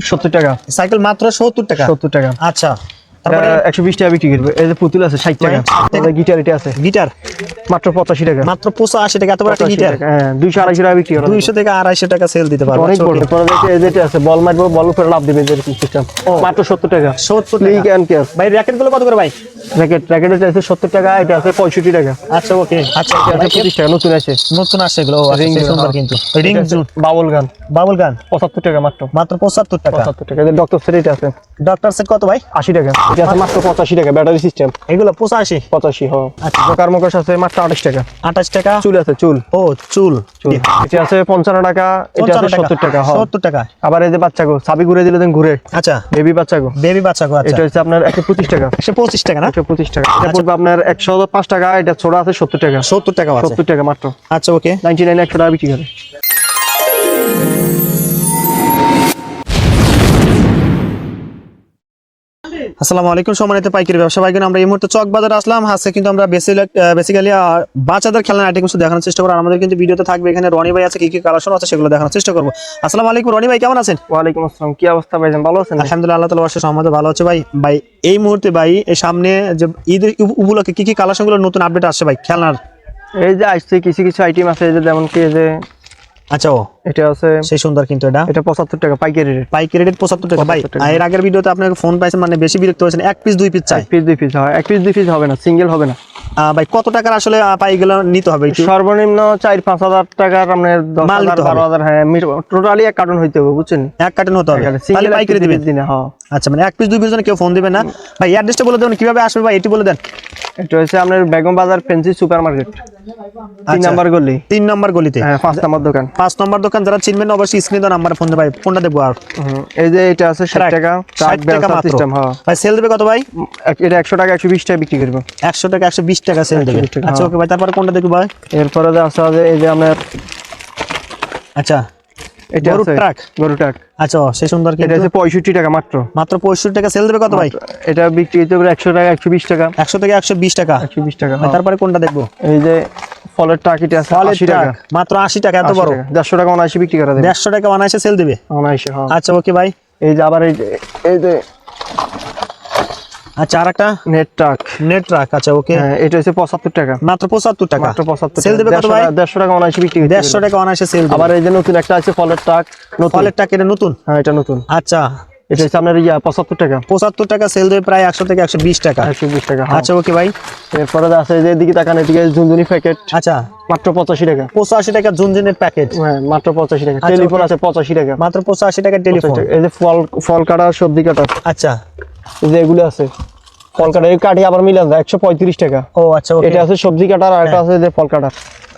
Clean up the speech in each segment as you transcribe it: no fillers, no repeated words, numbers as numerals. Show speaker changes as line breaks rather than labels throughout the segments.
70 টাকা।
সাইকেল মাত্র 70 টাকা।
70 টাকা।
আচ্ছা, তারপরে
120 টাকা বিক্রি করবে। এই যে পুতুল আছে 60 টাকা। গিটার এটা আছে,
গিটার
মাত্র 85 টাকা।
মাত্র 85 টাকা। এত বড় একটা গিটার,
হ্যাঁ 200 250 টাকা বিক্রি করা।
200 থেকে 250 টাকা সেল দিতে পারবে।
অনেক বড়। এরপরে এই যে এটা আছে, বল মারবো, বল উপরে লাফ দিবে এরকম সিস্টেম, মাত্র 70 টাকা।
70
লিগ
টাকা।
And care.
ভাই র‍্যাকেট গুলো কত করে ভাই?
র‍্যাকেট এটা আছে 70 টাকা, এটা আছে 65 টাকা।
আচ্ছা ওকে। আচ্ছা
এটা আছে 25 টাকা, নতুন আছে।
নতুন আসছে এগুলো। আচ্ছা সুন্দর কিন্তু। রিং
বাবল গান।
বাবল গান
75 টাকা মাত্র।
মাত্র 75 টাকা।
75 টাকা। এই ডক্টর সেট এটা আছে।
ডক্টর সেট কত ভাই?
80 টাকা। এটা আছে মাত্র 85 টাকা, ব্যাটারি সিস্টেম।
এগুলো 85।
85 হ্যাঁ।
আচ্ছা,
জোকার মুখোশ আছে মাত্র 28 টাকা।
28 টাকা।
চুল আছে, চুল।
ও চুল।
এটা আছে 55 টাকা, এটা আছে 70 টাকা। হ্যাঁ
70 টাকা।
আবার এই যে বাচ্চাগো চাবি ঘুরে দিলে দেন ঘুরে।
আচ্ছা,
বেবি বাচ্চাগো।
বেবি বাচ্চা গো। আচ্ছা,
এটা হচ্ছে আপনার 125 টাকা।
125 টাকা না?
125 টাকা। এটা পড়বে আপনার 105 টাকা। এটা ছোট আছে 70 টাকা।
70 টাকা আছে।
70 টাকা মাত্র।
আচ্ছা ওকে।
99 100 টাকা বিক্রি করে।
আসসালামু আলাইকুম সম্মানিত পাইকারি ব্যবসা ভাইগণ, আমরা এই মুহূর্তে চক বাজারে আসলাম। আজকে কিন্তু আমরা বেসিক্যালি বাচ্চাদের খেলনা আইটেম কিছু দেখানোর চেষ্টা করব। আমাদের কিন্তু ভিডিওতে থাকবে এখানে রনি ভাই আছে, কি কি কালেকশন আছে সেগুলো দেখানোর চেষ্টা করব। আসসালামু আলাইকুম রনি ভাই, কেমন আছেন?
ওয়ালাইকুম আসসালাম। কি অবস্থা ভাইজান, ভালো আছেন?
আলহামদুলিল্লাহ, আল্লাহ তাআলার অশেষ রহমতে ভালো আছে ভাই। ভাই এই মুহূর্তে ভাই এই সামনে যে ঈদ উপলক্ষে কি কি কালেকশন গুলো নতুন আপডেট আসছে ভাই খেলনার?
এই যে আসছে কিছু কিছু আইটেম আছে, এই যে যেমন কি এই যে
আচ্ছা ও
এটা আছে,
সেই সুন্দর কিন্তু এটা
75 টাকা পাইকারি রেট।
পাইকারি রেট 75 টাকা ভাই।
75 টাকা।
এর আগের ভিডিওতে আপনাকে ফোন পাইছেন, মানে বেশি বিরক্ত হয়েছেন। এক পিস দুই পিস চাই।
এক পিস দুই পিস হয়, এক পিস দুই পিস হবে না, সিঙ্গেল হবে না।
ভাই কত টাকার আসলে পাইগুলো নিতে হবে একটু?
সর্বনিম্ন 4-5 হাজার টাকার আপনার 10,000 12,000 হ্যাঁ টোটালি এক কার্টন হইতে হবে, বুঝছেন?
এক কার্টন হতে হবে, তাহলে
সিঙ্গেল
পাইকারি দিবেন।
হ্যাঁ
আচ্ছা, মানে এক পিস দুই পিস জন্য কেউ ফোন দিবে না ভাই। অ্যাড্রেসটা বলে দেন, কিভাবে আসবে ভাই এটি বলে দেন।
এটা হচ্ছে আপনার বেগম বাজার ফেন্সি সুপার মার্কেট 3 নাম্বার গলি।
3 নম্বর গলিতে,
হ্যাঁ 5 নাম্বার দোকান।
5 নম্বর দোকান। যারা চিনবেন অবশ্যই স্ক্রিনে দেওয়া নাম্বারে ফোন দেবে ভাই। কোনটা দেবো আর?
এই যে এটা আছে 60 টাকা,
60 টাকা মাত্র।
সিস্টেম। হ্যাঁ
ভাই সেল দেবে কত ভাই?
এটা 100 টাকা 120 টাকা বিক্রি করব।
100 টাকা 120 টাকা সেল দেবে।
120 টাকা,
আচ্ছা ওকে ভাই, তারপরে কোনটা দেখবো ভাই?
এরপরে যে আছে এই যে আপনার
আচ্ছা
এটা
গরু
আছে
ট্রাক।
গরু ট্রাক।
আচ্ছা সেই সুন্দর
এটা
কিন্তু।
আছে 65 টাকা মাত্র।
মাত্র 65 টাকা সেল দেবে কত ভাই?
এটা বিক্রি হতে পারে 100 টাকা 120 টাকা।
100 থেকে 120 টাকা।
120 টাকা।
ভাই তারপরে কোনটা দেখবো?
এই যে ফলের ট্রাক, এটা আছে 80 টাকা।
মাত্র 80 টাকা, এত বড়।
150 টাকা অনায়াসে বিক্রি করা যাবে।
150 টাকা অনায়াসে সেল দেবে।
অনায়াসে হ্যাঁ।
আচ্ছা ওকে ভাই।
এই যে আবার এই যে
আচ্ছা আরেকটা
নেট ট্রাক।
Net truck. আচ্ছা ওকে।
হ্যাঁ এটা হচ্ছে 75 টাকা।
মাত্র 75 টাকা।
মাত্র 75
সেল দেবে কত ভাই?
150 টাকা অনায়াসে বিক্রি করতে
150 টাকা অনায়াসে সেল দেবে।
আবার এই যে নতুন একটা আছে ফলের ট্রাক, নতুন।
ফলের ট্রাক এটা নতুন?
হ্যাঁ এটা নতুন।
আচ্ছা
এটা হচ্ছে আপনার 75 টাকা।
75 টাকা সেল দেবে, প্রায় 100 থেকে 120 টাকা।
120 টাকা।
আচ্ছা ওকে ভাই।
এরপরে আছে এই যে এদিকে তাকান, এদিকে ঝুনঝুনি প্যাকেট।
আচ্ছা
মাত্র 85 টাকা।
85 টাকা জুনজেনের প্যাকেট।
হ্যাঁ মাত্র 85 টাকা।
আচ্ছা,
টেলিফোন আছে 85 টাকা।
মাত্র 85 টাকা টেলিফোন।
এই যে ফল কাটা, সবজি কাটা।
আচ্ছা
এই যে এগুলো আছে ফল কাটা, এই কাঠি আবার মিলান 135 টাকা।
ও আচ্ছা ওকে।
এটা আছে সবজি কাটার, আর এটা আছে যে ফল কাটা।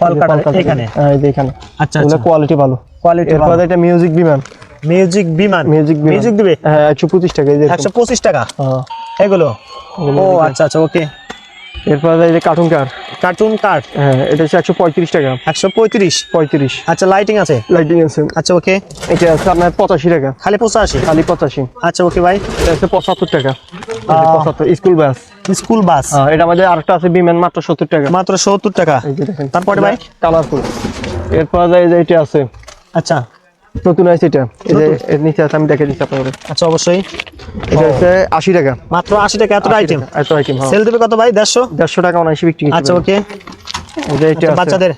ফল কাটা এখানে।
হ্যাঁ এই যে এখানে।
আচ্ছা
এগুলো কোয়ালিটি ভালো।
কোয়ালিটি ভালো।
এরপরে এটা মিউজিক বিমান।
মিউজিক বিমান।
মিউজিক
দিবে।
হ্যাঁ 125 টাকা। এই যে
125 টাকা
হ্যাঁ
এগুলো। ও আচ্ছা আচ্ছা ওকে।
এরপরে এই যে কার্টুন কার।
Cartoon card.
হ্যাঁ এটা হচ্ছে 135 টাকা।
135। আচ্ছা লাইটিং আছে।
লাইটিং আছে।
আচ্ছা ওকে।
এটা আছে আপনার 85 টাকা।
খালি 85?
খালি 85।
আচ্ছা ওকে ভাই।
এটা আছে 75 টাকা। 75 স্কুল বাস।
School bus.
হ্যাঁ এটা আমাদের আরেকটা আছে বিমান, মাত্র 70 টাকা।
মাত্র 70 টাকা।
এই যে দেখেন।
তারপরে ভাই
কালারফুল। এরপরে এই যে এটা আছে
আচ্ছা
নতুন আছে, এটা এই যে এর নিচে আছে, আমি দেখে দিচ্ছি আপনাদের।
আচ্ছা অবশ্যই।
এটা হচ্ছে 80 টাকা।
মাত্র 80 টাকা এত আইটেম।
এত আইটেম। হ্যাঁ
সেল দেবে কত ভাই? 150?
150 টাকা অনায়াসে বিক্রি করতে
আচ্ছা
পারবেন।
ওকে।
এই যে এটা আছে
বাচ্চাদের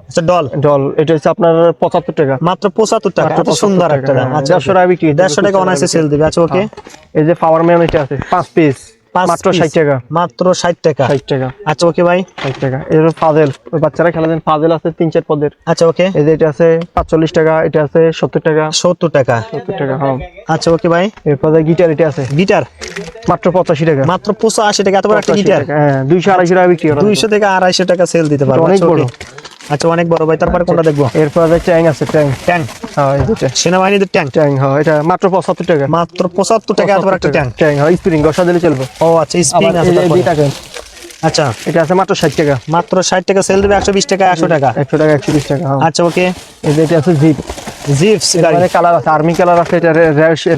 আচ্ছা ডল।
ডল, এটা হচ্ছে আপনার 75 টাকা।
মাত্র 75 টাকা। এত সুন্দর একটা দাম। আচ্ছা
150 টাকা বিক্রি।
150 টাকা অনায়াসে সেল দেবে। আচ্ছা ওকে।
এই যে পাওয়ার ম্যান, এটা আছে 5 পিস, মাত্র 60 টাকা।
মাত্র 60 টাকা।
60 টাকা।
আচ্ছা ওকে ভাই।
60 টাকা। এর ফাজেল, ওই বাচ্চারা খেলা দেন, ফাজেল আছে 3-4 পদের।
আচ্ছা ওকে।
এই যে এটা আছে 45 টাকা, এটা আছে 70 টাকা।
70 টাকা।
70 টাকা হ্যাঁ।
আচ্ছা ওকে ভাই।
এরপরে গিটার, এটা আছে
গিটার
মাত্র 85 টাকা।
মাত্র 85 টাকা। এত বড় একটা
85
গিটার।
টাকা। হ্যাঁ 200-250 টাকা বিক্রি করা।
200 থেকে 250 টাকা সেল দিতে পারবে।
অনেক
আচ্ছা,
বড়।
okay। আচ্ছা অনেক বড় ভাই। তারপরে কোনটা দেখবো?
এরপরে ট্যাং আছে, ট্যাং। হ্যাঁ এই যে
সেনাবাহিনীদের ট্যাঙ্ক।
ট্যাং। হ্যাঁ এটা মাত্র 75 টাকা।
মাত্র 75 টাকা। এত বড় একটা ট্যাঙ্ক।
ট্যাং হ্যাঁ, স্প্রিং ঘষা দিলে চলবে।
ও আচ্ছা স্প্রিং
আবার
আছে
এই যে
তারপরে।
টাকা।
আচ্ছা
এটা আছে মাত্র 60 টাকা।
মাত্র 60 টাকা সেল দেবে। 120 টাকা 100 টাকা।
100 টাকা 120 টাকা হ্যাঁ।
আচ্ছা ওকে।
এই যে এটা আছে জিপ।
জিপস গাড়ি
মানে কালার আছে, আর্মি কালার আছে, এটা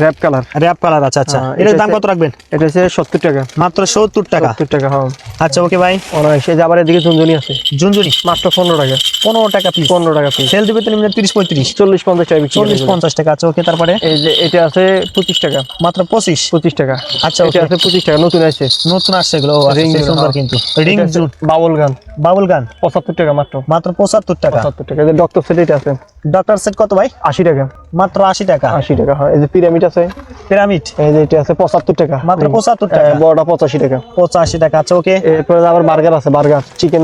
র‍্যাপ কালার।
র‍্যাপ কালার, আচ্ছা আচ্ছা।
হ্যাঁ,
এটার
এটা
দাম কত রাখবেন?
এটা হচ্ছে 70 টাকা।
মাত্র 70 টাকা।
70 টাকা, হ্যাঁ।
আচ্ছা ওকে ভাই।
অনায়াসে যে আবার এদিকে ঝুনঝুনি আছে,
ঝুনঝুনি
মাত্র 15 টাকা।
15 টাকা পিস।
15 টাকা পিস।
সেল দিবে তো নিম্নে 30 35
40 50 টাকা বিক্রি
40 50 টাকা। আচ্ছা ওকে, তারপরে
এই যে এটা আছে 25 টাকা।
মাত্র 25
টাকা।
আচ্ছা
এটা আছে 25 টাকা, নতুন আছে,
নতুন আসছে এগুলো।
রিং
সুন্দর কিন্তু রিং জুট
বাবল গান।
বাবল গান
75 টাকা মাত্র।
মাত্র 75 টাকা।
75 টাকা। এই যে ডক্টর সেট এটা আছে,
ডক্টর সেট কত ভাই?
80 টাকা।
মাত্র 80 টাকা।
80 টাকা, হয়। এই যে পিরামিড আছে,
পিরামিড
এই যে এটা আছে 75 টাকা।
মাত্র 75 টাকা।
বড়টা 85 টাকা।
85 টাকা। আচ্ছা ওকে।
এরপরে আবার বার্গার আছে, burger chicken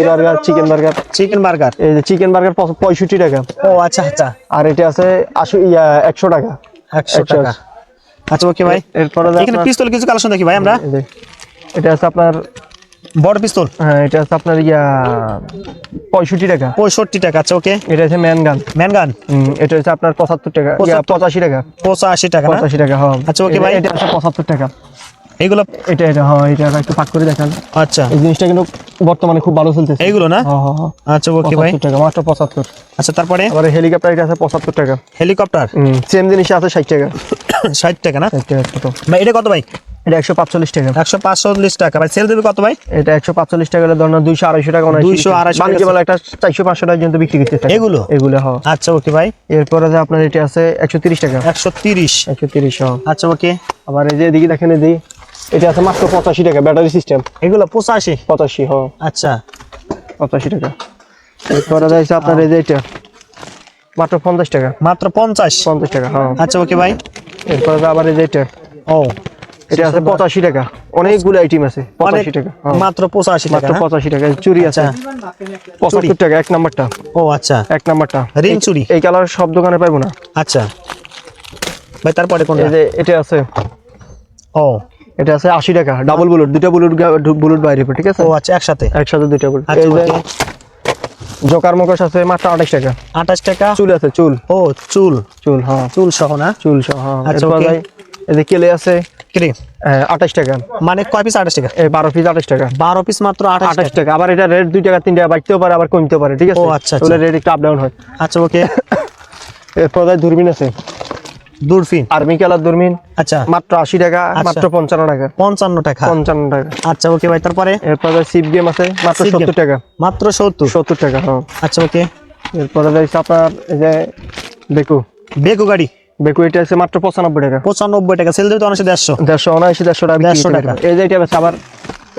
burger, chicken burger.
Chicken burger,
এই যে চিকেন বার্গার 65 টাকা।
ও আচ্ছা আচ্ছা।
আর এটা আছে 100 টাকা।
100 টাকা। আচ্ছা ওকে ভাই।
এরপরে
এখানে পিস্তল কিছু কালেকশন দেখি ভাই আমরা।
এটা আছে আপনার
বড় পিস্তল,
হ্যাঁ, এটা আছে আপনার 65 টাকা।
65 টাকা। আচ্ছা ওকে।
এটা আছে ম্যান গান।
ম্যান গান,
এটা হচ্ছে আপনার 75 টাকা, 85 টাকা।
85 টাকা না?
85 টাকা, হ্যাঁ।
আচ্ছা ওকে ভাই।
এটা আছে 75 টাকা।
এগুলো
এটা হ্যাঁ, এটা একটু পাক করে দেখান।
আচ্ছা,
এই জিনিসটা কিন্তু বর্তমানে খুব ভালো চলতেছে।
এইগুলো না?
হ্যাঁ হ্যাঁ হ্যাঁ।
আচ্ছা ওকে ভাই।
75 টাকা, মাত্র 75।
আচ্ছা তারপরে
আবার হেলিকপ্টার এটা আছে 75 টাকা।
হেলিকপ্টার
সেম জিনিস আছে 60 টাকা।
60 টাকা না?
60 টাকা ছোট।
ভাই এটা কত ভাই?
এটা 145 টাকা।
145 টাকা। ভাই সেল দেবে কত ভাই?
এটা 145 টাকা হলে ধরুন 200 250 টাকা,
200 250
বাকি বলে একটা 400 500 টাকা পর্যন্ত বিক্রি করতে থাকে
এগুলো
হ্যাঁ।
আচ্ছা ওকে ভাই।
এরপরে যে আপনার এটা আছে 130 টাকা।
130।
130, হ্যাঁ।
আচ্ছা ওকে।
আবার এই যে এদিকে দেখেন, এটা আছে মাত্র 85 টাকা, ব্যাটারি সিস্টেম।
এগুলো 85।
85, হ্যাঁ।
আচ্ছা
85 টাকা। এরপরে যাইছে আপনার এই যে এটা মাত্র 50 টাকা।
মাত্র 50
টাকা, হ্যাঁ।
আচ্ছা ওকে ভাই।
এরপরে আবার এই যে এটা,
ও
এটা আছে 85 টাকা। অনেকগুলো আইটেম আছে 85 টাকা, হ্যাঁ।
মাত্র 85 টাকা।
মাত্র 85 টাকা। চুরি আছে 75 টাকা, এক নাম্বারটা।
ও আচ্ছা,
এক নাম্বারটা
রিং চুরি।
এই কালার সব দোকানে পাবো না।
আচ্ছা ভাই, তারপরে কোনটা?
এই যে এটা আছে,
ও
এটা আছে 80 টাকা, ডাবল বুলেট, দুটো বুলেট বাইরে, ঠিক আছে?
ও আচ্ছা, একসাথে
দুটো বুলেট।
আচ্ছা
এই যে
ওকে।
জোকার মুখোশ আছে মাত্র 28 টাকা।
28 টাকা।
চুল আছে, চুল,
ও চুল,
হ্যাঁ।
চুল সহ না?
চুল সহ, হ্যাঁ।
আচ্ছা
এরপর
ওকে।
ভাই এই যে কেলে আছে
ক্রিম
28 টাকা।
মানে কয় পিস? 28 টাকা।
এই 12 পিস 28 টাকা।
12 পিস মাত্র 28
টাকা। আবার এটা রেট 2 টাকা 3 টাকা বাড়তেও পারে, আবার কমতেও পারে, ঠিক আছে?
ও আচ্ছা,
ওগুলো রেট একটু আপ ডাউন হয়।
আচ্ছা ওকে।
এরপর ভাই দূরবীন আছে,
দূরবীন,
আর্মি কালার দূরবীন,
আচ্ছা
মাত্র 80 টাকা, মাত্র 55 টাকা।
55 টাকা।
55 টাকা।
আচ্ছা ওকে ভাই, তারপরে?
এরপর ভাই সিপ গেম আছে মাত্র 70 টাকা।
মাত্র 70
টাকা, হ্যাঁ।
আচ্ছা ওকে।
এরপরে যাইছে আপনার এই যে
বেকু গাড়ি,
এটা আছে মাত্র 95 টাকা।
95 টাকা। সেল দেবে তো অনেক 150।
150 টাকা।
150 টাকা।
এই যে এটা আছে আবার,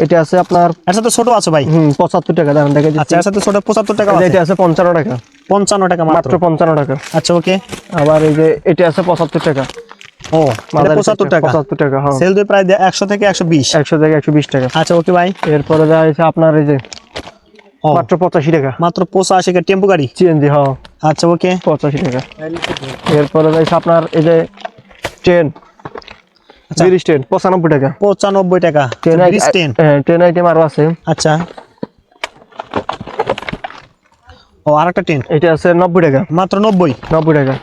এটা আছে আপনার
এর সাথে ছোট আছে ভাই?
75 টাকা। দাম দেখে
আচ্ছা, এর সাথে ছোট 75 টাকা আছে।
এটা আছে 55 টাকা।
55 টাকা মাত্র।
55 টাকা।
আচ্ছা ওকে।
আবার এই যে এটা আছে 75 টাকা।
ও এটা 75 টাকা।
75 টাকা, হ্যাঁ।
সেল দেবে প্রায় 100 থেকে 120।
100 থেকে 120 টাকা।
আচ্ছা ওকে ভাই।
এরপরে যা আছে আপনার এই যে মাত্র 85 টাকা।
মাত্র 85 টাকা টেম্পো গাড়ি,
সিএনজি, হ্যাঁ।
আচ্ছা ওকে।
85 টাকা। এরপরে যাইছে আপনার এই যে ট্রেন, ব্রিজ ট্রেন 95 টাকা।
95 টাকা। ব্রিজ ট্রেন,
ট্রেন আইটেম আরো আছে।
আচ্ছা। ও আরেকটা ট্রেন,
এটা আছে 90 টাকা।
মাত্র 90
টাকা।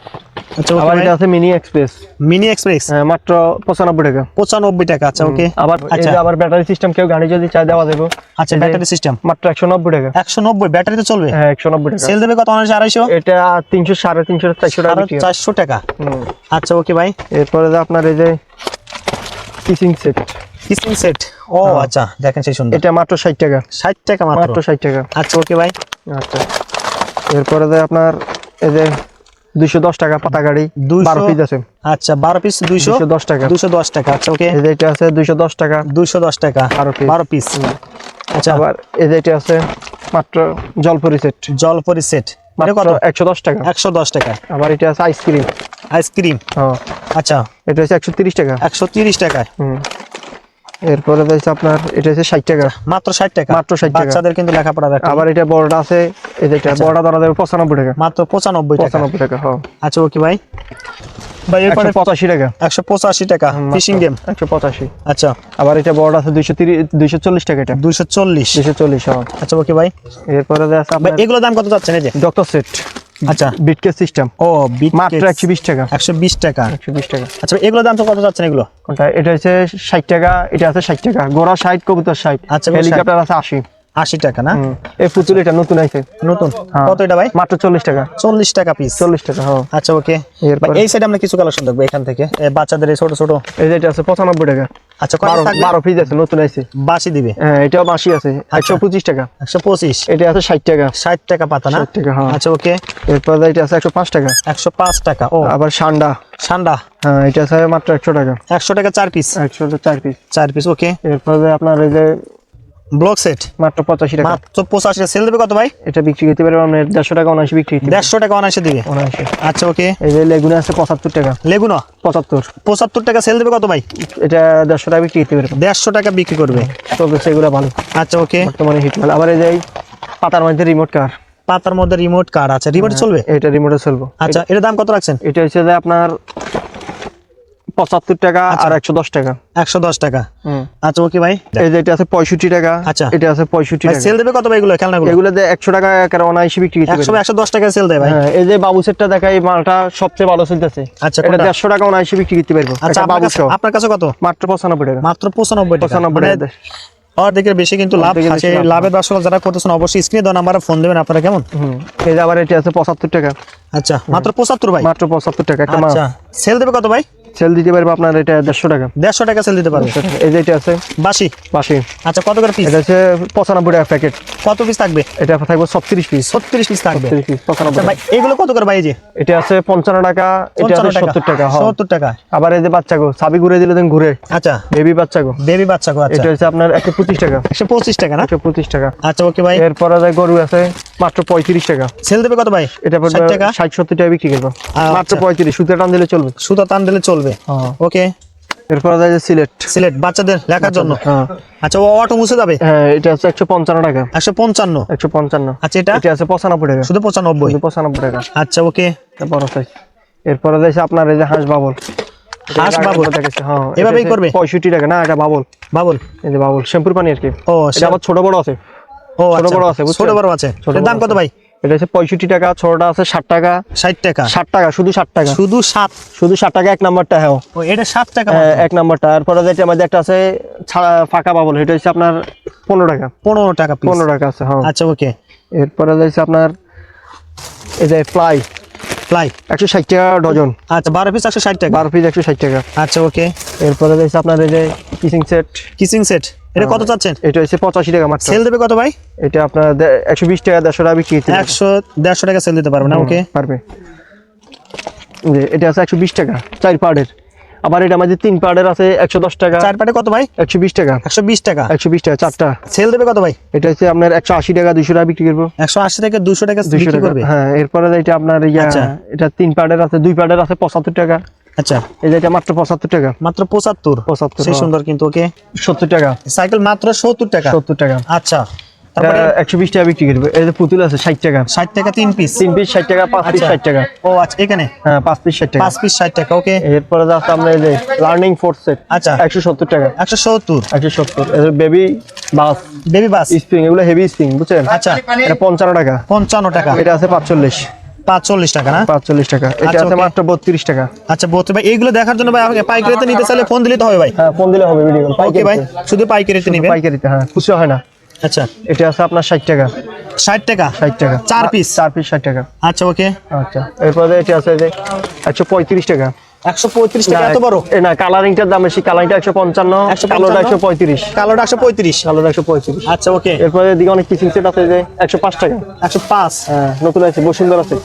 আচ্ছা
আবার
ওকে।
এটা আছে মিনি এক্সপ্রেস,
মিনি এক্সপ্রেস,
মাত্র 95 টাকা।
95 টাকা। আচ্ছা ওকে।
আবার এই যে আবার ব্যাটারি সিস্টেম, কেউ গাড়ি যদি চাই দেওয়া দেবো।
আচ্ছা ব্যাটারি সিস্টেম
মাত্র 190 টাকা।
190 ব্যাটারিতে চলবে?
হ্যাঁ, 190 টাকা।
সেল দেবে কত? 250।
এটা 300 350 400 টাকা বিক্রি হয়।
400 টাকা। আচ্ছা ওকে ভাই।
এরপরে যে আপনার এই যে কিসিং সেট,
কিসিং সেট, ও আচ্ছা দেখেন সেই সুন্দর।
এটা মাত্র 60 টাকা।
60 টাকা মাত্র।
60 টাকা।
আচ্ছা ওকে ভাই।
আচ্ছা। এরপরে যে আপনার এই যে 210 টাকা পাতা গাড়ি, 12 পিস আছে।
আচ্ছা 12 পিস
210 টাকা।
210 টাকা। আচ্ছা ওকে।
এই যে এটা আছে 210 টাকা।
210 টাকা 12 পিস। আচ্ছা
আবার এই যে এটা আছে মাত্র জলপরি সেট,
জলপরি সেট, মানে কত?
110 টাকা।
110 টাকা।
আবার এটা আছে আইসক্রিম,
আইসক্রিম,
হ্যাঁ।
আচ্ছা
এটা হচ্ছে 130 টাকা।
130 টাকা।
এরপরে যাইছে আপনার এটা হচ্ছে 60 টাকা।
মাত্র 60 টাকা।
মাত্র 60 টাকা।
বাচ্চাদের কিন্তু লেখাপড়া রাখে।
আবার এটা বড়টা আছে, এই যে এটা বড়টা ধরা যাবে 95 টাকা।
মাত্র 95 টাকা।
95 টাকা, হ্যাঁ।
আচ্ছা ওকে ভাই। ভাই এরপরে
185 টাকা।
185 টাকা ফিশিং গেম,
185।
আচ্ছা।
আবার এটা বড়টা আছে 240 টাকা। এটা
240।
হ্যাঁ।
আচ্ছা ওকে ভাই।
এরপরে যে আছে
ভাই
আপনার
এগুলো দাম কত যাচ্ছে এই যে?
ডক্টর সেট,
আচ্ছা
বিটকেস সিস্টেম,
ও বিট
মাত্র 120 টাকা।
120 টাকা।
120 টাকা।
আচ্ছা এগুলো দাম তো কত যাচ্ছে এগুলো?
কোনটা? এটা হচ্ছে 60 টাকা, এটা আছে 60 টাকা। গোড়া 60, কবুতর 60।
আচ্ছা,
হেলিকপ্টার আছে 80।
80 টাকা না?
এই পুতুল এটা নতুন আইছে,
নতুন
হ্যাঁ।
কত এটা ভাই?
মাত্র 40 টাকা।
40 টাকা পিস।
40 টাকা, হ্যাঁ।
আচ্ছা ওকে,
এরপরে-
এই সাইডে আমরা কিছু কালেকশন দেখবো এখান থেকে, বাচ্চাদের এই ছোট ছোট।
এই যে এটা আছে 95 টাকা।
আচ্ছা কত থাকবে?
12 পিস আছে, নতুন আইছে।
বাসি দিবে?
হ্যাঁ, এটাও বাঁশি আছে 125 টাকা।
125।
এটা আছে 60 টাকা।
60 টাকা পাতা না?
60 টাকা, হ্যাঁ।
আচ্ছা ওকে,
এরপর এটা আছে 105 টাকা।
105 টাকা। ও
আবার সান্ডা,
ঠান্ডা
হ্যাঁ, এটা আছে মাত্র 100 টাকা।
100 টাকা 4 পিস।
104 পিস।
4 piece okay.
এরপর আপনার এই যে
ব্লক সেট
মাত্র 85 টাকা।
মাত্র 85 সেল দেবে কত ভাই?
এটা বিক্রি করতে পারবে আপনার 150 টাকা, 79 বিক্রি করতে
150 টাকা অনায়াসে দিবে।
79।
আচ্ছা ওকে,
এই যে লেগুনা আছে 75 টাকা।
লেগুনা
75,
75 টাকা সেল দেবে কত ভাই?
এটা 150 টাকা বিক্রি করতে পারবে।
150 টাকা বিক্রি করবে।
তবে সেগুলো ভালো,
আচ্ছা ওকে,
বর্তমানে হিট মাল। আবার এই যে এই পাতার মধ্যে রিমোট কার,
পাতার মধ্যে রিমোট কার আছে, রিমোট চলবে?
এটা রিমোটে চলবে।
আচ্ছা এটার দাম কত রাখছেন?
এটা হচ্ছে যে আপনার 75 টাকা আর 110 টাকা।
110 টাকা।
হুম।
আচ্ছা ওকে ভাই,
এই যে এটা আছে 65 টাকা।
আচ্ছা।
এটা আছে 65
ভাই
টাকা।
সেল দেবে কত ভাই এগুলো খেলনাগুলো?
এগুলো যে 100 টাকা একেবারে অনায়াসে বিক্রি করতে
100
পারবে।
110 টাকা সেল দেয় ভাই?
হ্যাঁ, এই যে বাবু সেটটা দেখা, এই মালটা সবচেয়ে ভালো চলতেছে।
আচ্ছা,
এটা
কোনটা?
150 টাকা অনায়াসে বিক্রি করতে পারবো।
আচ্ছা
এটা বাবু সহ
আপনার কাছে কত?
মাত্র 95 টাকা।
মাত্র 95 টাকা।
95 টাকা।
অর্ধেকের বেশি কিন্তু লাভ
অর্ধেকের বেশি
আছে।
লাভ।
লাভের ব্যবসা যারা করতেছেন অবশ্যই স্ক্রিনে দেওয়া নাম্বারে ফোন দেবেন আপনারা, কেমন?
হুম। এই যে আবার এটা আছে 75 টাকা।
আচ্ছা মাত্র 75 ভাই?
মাত্র 75 টাকা একটা মাল।
আচ্ছা সেল দেবে কত ভাই?
সেল দিতে পারবে আপনার এটা 150 টাকা।
150 টাকা সেল দিতে পারবে।
এই যে এটা আছে
বাসি?
বাঁশি।
আচ্ছা কত করে পিস?
এটা হচ্ছে 95 টাকা প্যাকেট।
কত পিস থাকবে?
এটা থাকবে 36 পিস।
36 পিস থাকবে।
36 পিস, 95
আচ্ছা ভাই
টাকা।
এগুলো কত করে ভাই? এই যে
এটা আছে 55 টাকা, এটা আছে
55
70 টাকা। হ্যাঁ।
70 টাকা।
আবার এই যে বাচ্চাগো চাবি ঘুরে দিলে দেন ঘুরে,
আচ্ছা
বেবি বাচ্চাগো,
বেবি বাচ্চা গো। আচ্ছা
এটা হচ্ছে আপনার 125 টাকা।
125 টাকা না?
125 টাকা।
আচ্ছা ওকে ভাই,
এরপরে যে গরু আছে মাত্র 35 টাকা।
সেল দেবে কত ভাই?
এটা
60 টাকা।
60-70 টাকা বিক্রি করবো।
আচ্ছা।
মাত্র 35, সুতা টান দিলে চলবে।
সুতা টান দিলে চলবে।
হ্যাঁ।
ওকে,
এরপরে যে সিলেট,
সিলেট বাচ্চাদের লেখার জন্য।
হ্যাঁ।
আচ্ছা ও অটো মুছে যাবে?
হ্যাঁ, এটা আছে 155 টাকা।
155।
155।
আচ্ছা এটা?
এটা আছে 95 টাকা।
শুধু 95।
95 টাকা।
আচ্ছা ওকে,
এটা বড় সাইজ। এরপরে যাইছে আপনার এই যে হাঁস বাবল।
হাঁস বাবল
হ্যাঁ,
এভাবেই করবে?
65 টাকা। না, এটা বাবল।
বাবল?
এই যে বাবল শ্যাম্পুর পানি আর কি।
ও
এটা আবার ছোট বড় আছে।
ও
ছোট
আচ্ছা,
বড় আছে, বুঝছেন?
ছোট বড় আছে।
ছোট
এর দাম
বড়
কত
আছে।
ভাই?
এটা হচ্ছে 65 টাকা, ছোটটা আছে 60 টাকা।
60 টাকা।
60 টাকা, শুধু 60 টাকা।
শুধু 7?
শুধু 60 টাকা এক নাম্বারটা। হ্যাঁ,
ও এটা 7 টাকা
হ্যাঁ,
মাত্র।
এক নাম্বারটা। এরপরে যেটা আমাদের একটা আছে ছাড়া ফাঁকা বাবল, এটা হচ্ছে আপনার 15 টাকা।
15 টাকা পিস।
15 টাকা আছে। হ্যাঁ।
আচ্ছা ওকে,
এরপরে যাইছে আপনার এই যে ফ্লাই,
ফ্লাই
160 টাকা ডজন।
আচ্ছা 12 পিস 160 টাকা।
12 পিস 160 টাকা।
আচ্ছা ওকে,
এরপরে যাইছে আপনার এই যে কিচিং সেট,
কিচিং সেট এটা কত চাচ্ছেন?
এটা হচ্ছে 85 টাকা মাত্র।
সেল দেবে কত ভাই?
এটা আপনার 120 টাকা, 150 টাকা বিক্রি করতে পারবে।
100 টাকা সেল দিতে পারবে না? ওকে
পারবে। যে এটা আছে 120 টাকা 4 পার্টের। আবার এটা আমাদের 3 পার্টের আছে 110 টাকা।
4 পাটে কত ভাই?
120 টাকা।
120 টাকা।
120 টাকা চারটা।
সেল দেবে কত ভাই?
এটা হচ্ছে আপনার 180 টাকা, 200 টাকা বিক্রি করবো।
180 থেকে 200 টাকা
200
বিক্রি
টাকা।
করবে?
হ্যাঁ। এরপরে এটা আপনার
আচ্ছা।
এটা 3 পার্টের আছে, 2 পার্টের আছে 75 টাকা।
আচ্ছা
এই যে এটা মাত্র 75 টাকা।
মাত্র 75।
75,
সেই
হ্যাঁ।
সুন্দর কিন্তু। ওকে
70 টাকা।
সাইকেল মাত্র 70 টাকা।
70 টাকা।
আচ্ছা
এটা
তারপরে
120 টাকা বিক্রি করবে। এই যে পুতুল আছে 60 টাকা।
60 টাকা 3 পিস।
3 পিস 60 টাকা, 5 পিস
আচ্ছা।
60 টাকা।
ও আচ্ছা এখানে
হ্যাঁ, 5 পিস 60 টাকা।
5 পিস 60 টাকা। ওকে
এরপরে যাচ্ছে আমরা এই যে লার্নিং ফোর্স সেট,
আচ্ছা
170 টাকা।
170।
170। এর বেবি বাস
বেবি বাস।
স্প্রিং, এগুলো হেভি স্প্রিং, বুঝছেন?
আচ্ছা
এটা 55 টাকা।
55 টাকা।
এটা আছে 45।
45 টাকা না?
45 টাকা। এটা
আচ্ছা,
আছে
okay।
মাত্র 32 টাকা।
আচ্ছা বলতে ভাই এইগুলো দেখার জন্য ভাই আমাকে পাইকারিতে নিতে চাইলে ফোন দিলে তো হবে ভাই?
হ্যাঁ, ফোন দিলে হবে ভিডিও কল।
ওকে ভাই, শুধু পাইকারিতে নিবেন?
পাইকারিতে, হ্যাঁ, খুচরা হয় না।
আচ্ছা
এটা আছে আপনার 60 টাকা।
60 টাকা।
60 টাকা
4 পিস।
4 পিস 60 টাকা।
আচ্ছা ওকে
আচ্ছা। এরপরে এটা আছে যে 135 টাকা।
135 টাকা এত বড়?
না, কালারিংটার দাম বেশি। কালারিংটা 155, কালোটা 135।
কালোটা 135।
কালোটা 135।
আচ্ছা ওকে,
এরপরে এদিকে অনেক কিচিং সেট আছে যে 105 টাকা।
105।
হ্যাঁ, নতুন আছে, বসুন্ধর আছে।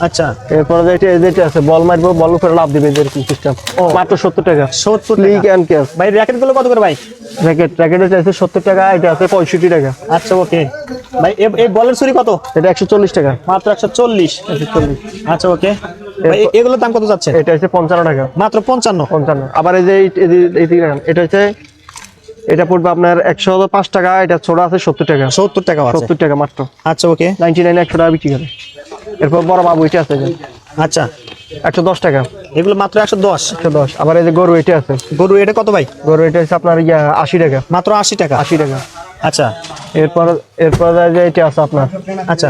আচ্ছা
এরপরে যেটা আছে বল মারবো, বল উপরে লাভ দিবে, এরকম সিস্টেম।
ও।
মাত্র 70 টাকা।
70
লিগ
টাকা।
And cash.
ভাই র‍্যাকেট গুলো কত করে ভাই?
র্যাকেট আছে 70 টাকা, এটা আছে 65 টাকা।
আচ্ছা ওকে ভাই এই বলের ছুরি কত?
এটা 140 টাকা।
মাত্র 140।
140।
আচ্ছা ওকে ভাই এগুলোর দাম কত যাচ্ছে?
এটা হচ্ছে 55 টাকা।
মাত্র 55।
55। আবার এই যে এটা হচ্ছে, এটা পড়বে আপনার 105 টাকা। এটা ছোট আছে 70 টাকা।
70 টাকা আছে।
70 টাকা মাত্র।
আচ্ছা ওকে
99, 100 টাকা বিক্রি করে। এরপর বড় বাবু এটা আছে যে
আচ্ছা
110 টাকা।
এগুলো মাত্র 110।
110। আবার এই যে গরু এটা আছে,
গরু এটা কত ভাই?
গরু এটা হচ্ছে আপনার 80 টাকা।
মাত্র 80 টাকা।
80 টাকা।
আচ্ছা
এরপর যে এটা আছে আপনার,
আচ্ছা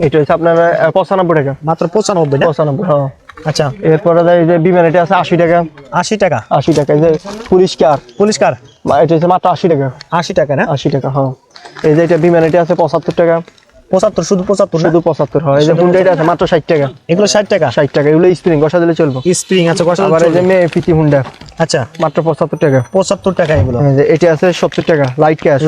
এটা হচ্ছে আপনার 95 টাকা।
মাত্র 95 না?
95, হ্যাঁ।
আচ্ছা
এরপরে এই যে বিমান এটা আছে 80 টাকা।
80 টাকা।
80 টাকা। এই যে পুলিশ কার,
পুলিশ কার
এটা হচ্ছে মাত্র 80 টাকা।
80 টাকা না?
80 টাকা, হ্যাঁ। এই যে এটা বিমান এটা আছে 75 টাকা,
75, শুধু 75 না?
শুধু 75 হয়। এই যে হুন্ডা এটা আছে মাত্র 60 টাকা,
এগুলো 60 টাকা
60 টাকা। এগুলো স্প্রিং ঘষা দিলে চলবে।
স্প্রিং, আচ্ছা কত
আবার এই যে মে পিটি হুন্ডা
আচ্ছা
মাত্র 75 টাকা।
75 টাকা এগুলো।
এই যে এটা আছে 70 টাকা লাইট ক্যাশ,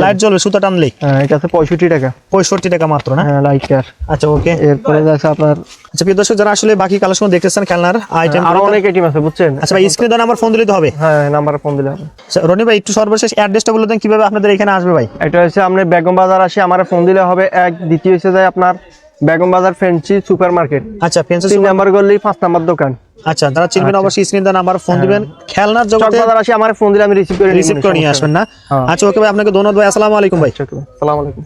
লাইট জ্বলবে সুতা টানলে।
হ্যাঁ এটা আছে 65 টাকা,
65 টাকা মাত্র না?
হ্যাঁ লাইট ক্যাশ।
আচ্ছা ওকে।
এরপরে আছে আপনার
আচ্ছা প্রিয় দর্শক, যারা আসলে বাকি কালেকশন দেখতেছেন খেলনার আইটেম,
আরো অনেক আইটেম আছে বুঝছেন।
আচ্ছা ভাই স্ক্রিনে দেন আমার ফোন দিলে তো হবে?
হ্যাঁ নাম্বারে ফোন দিলে হবে।
আচ্ছা, রনি ভাই একটু সর্বশেষ অ্যাড্রেসটা বলে দেন কিভাবে আপনাদের এখানে আসবে ভাই।
এটা হচ্ছে আপনি বেগম বাজার আসে আমার ফোন দিলে হবে। এক দ্বিতীয় হচ্ছে যায় আপনার বেগম বাজার ফ্যান্সি সুপার মার্কেট,
আচ্ছা ফেন্সি
3 নাম্বার গলি 5 নাম্বার দোকান।
আচ্ছা যারা চিনবেন অবশ্যই স্ক্রিনে দেন নাম্বার ফোন দিবেন। খেলনার জগতে
চকবাজার আসে আমার ফোন দিলে আমি রিসিভ করে
রিসিভ করে নিয়ে আসবেন না?
হ্যাঁ।
আচ্ছা ওকে ভাই, আপনাকে ধন্যবাদ ভাই। আসসালামু আলাইকুম ভাই।
আসসালামু আলাইকুম।